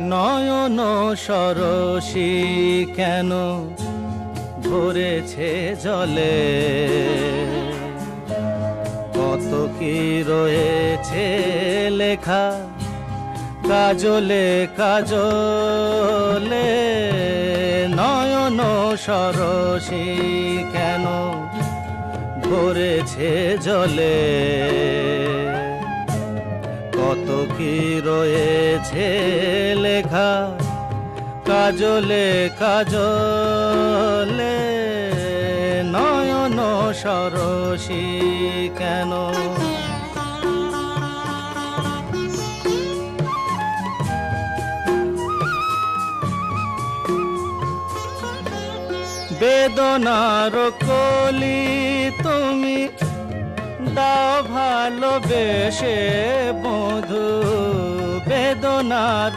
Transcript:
নয়ন সরসী কেন ভরেছে জলে, কত কি রয়েছে লেখা কাজলে কাজলে। নয়ন সরসী কেন ভরেছে জলে, কত কি রয়েছে লেখা কাজলে কাজলে। নয়ন সরসী কেন। বেদনার কলি তুমি দাও ভালোবেসে বধূ, বেদনার